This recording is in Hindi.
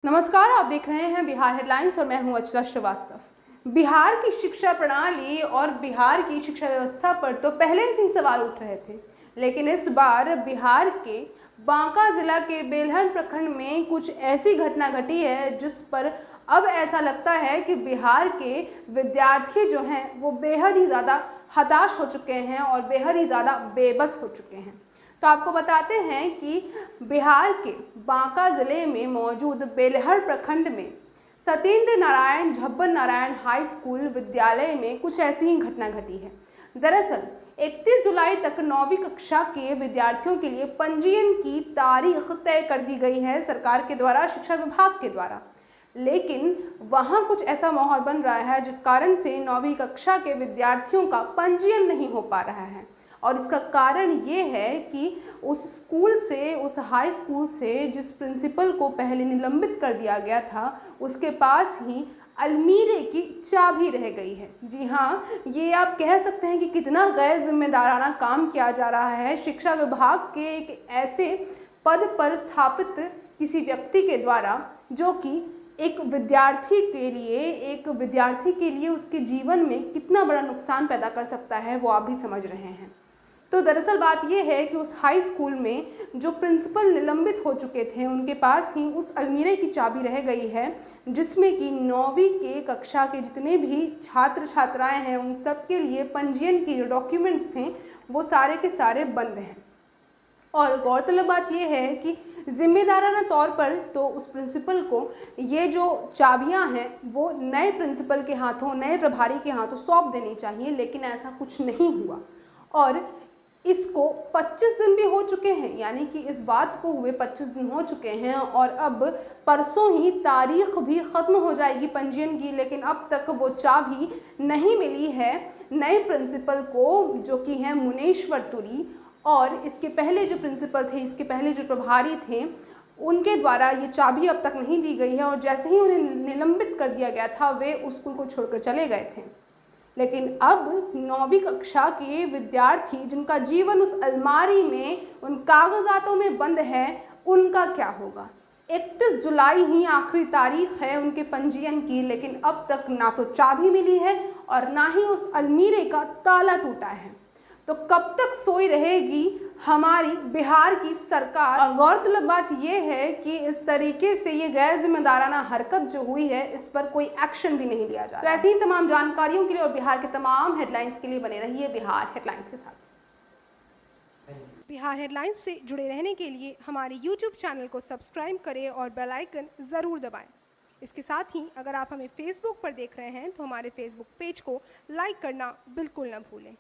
नमस्कार, आप देख रहे हैं बिहार हेडलाइंस और मैं हूं अचला श्रीवास्तव। बिहार की शिक्षा प्रणाली और बिहार की शिक्षा व्यवस्था पर तो पहले से ही सवाल उठ रहे थे, लेकिन इस बार बिहार के बांका जिला के बेलहर प्रखंड में कुछ ऐसी घटना घटी है जिस पर अब ऐसा लगता है कि बिहार के विद्यार्थी जो हैं वो बेहद ही ज़्यादा हताश हो चुके हैं और बेहद ही ज़्यादा बेबस हो चुके हैं। तो आपको बताते हैं कि बिहार के बांका जिले में मौजूद बेलहर प्रखंड में सत्येंद्र नारायण झब्बर नारायण हाई स्कूल विद्यालय में कुछ ऐसी ही घटना घटी है। दरअसल 31 जुलाई तक 9वीं कक्षा के विद्यार्थियों के लिए पंजीयन की तारीख तय कर दी गई है सरकार के द्वारा, शिक्षा विभाग के द्वारा। लेकिन वहां कुछ ऐसा माहौल बन रहा है जिस कारण से 9वीं कक्षा के विद्यार्थियों का पंजीयन नहीं हो पा रहा है। और इसका कारण ये है कि उस स्कूल से, उस हाई स्कूल से जिस प्रिंसिपल को पहले निलंबित कर दिया गया था, उसके पास ही अलमीरे की चाबी रह गई है। जी हाँ, ये आप कह सकते हैं कि कितना गैर जिम्मेदाराना काम किया जा रहा है शिक्षा विभाग के एक ऐसे पद पर स्थापित किसी व्यक्ति के द्वारा, जो कि एक विद्यार्थी के लिए उसके जीवन में कितना बड़ा नुकसान पैदा कर सकता है, वो आप भी समझ रहे हैं। तो दरअसल बात यह है कि उस हाई स्कूल में जो प्रिंसिपल निलंबित हो चुके थे, उनके पास ही उस अलमीरे की चाबी रह गई है, जिसमें कि 9वीं के कक्षा के जितने भी छात्र छात्राएं हैं उन सब के लिए पंजीयन के जो डॉक्यूमेंट्स थे वो सारे के सारे बंद हैं। और गौरतलब बात यह है कि जिम्मेदाराना तौर पर तो उस प्रिंसिपल को ये जो चाबियां हैं वो नए प्रिंसिपल के हाथों, नए प्रभारी के हाथों सौंप देनी चाहिए, लेकिन ऐसा कुछ नहीं हुआ। और इसको 25 दिन भी हो चुके हैं, यानी कि इस बात को हुए 25 दिन हो चुके हैं और अब परसों ही तारीख भी ख़त्म हो जाएगी पंजीयन की, लेकिन अब तक वो चाबी नहीं मिली है नए प्रिंसिपल को, जो कि हैं मुनेश्वर तुरी। और इसके पहले जो प्रिंसिपल थे, इसके पहले जो प्रभारी थे, उनके द्वारा ये चाबी अब तक नहीं दी गई है। और जैसे ही उन्हें निलंबित कर दिया गया था, वे उस स्कूल को छोड़कर चले गए थे। लेकिन अब 9वीं कक्षा के विद्यार्थी जिनका जीवन उस अलमारी में, उन कागजातों में बंद है, उनका क्या होगा। 31 जुलाई ही आखिरी तारीख है उनके पंजीयन की, लेकिन अब तक ना तो चाबी मिली है और ना ही उस अलमीरे का ताला टूटा है। तो कब तक सोई रहेगी हमारी बिहार की सरकार। और गौरतलब बात यह है कि इस तरीके से ये गैर जिम्मेदाराना हरकत जो हुई है, इस पर कोई एक्शन भी नहीं लिया जा रहा। तो ऐसी ही तमाम जानकारियों के लिए और बिहार के तमाम हेडलाइंस के लिए बने रहिए बिहार हेडलाइंस के साथ। बिहार हेडलाइंस से जुड़े रहने के लिए हमारे YouTube चैनल को सब्सक्राइब करें और बेल आइकन ज़रूर दबाएं। इसके साथ ही अगर आप हमें Facebook पर देख रहे हैं तो हमारे Facebook पेज को लाइक करना बिल्कुल न भूलें।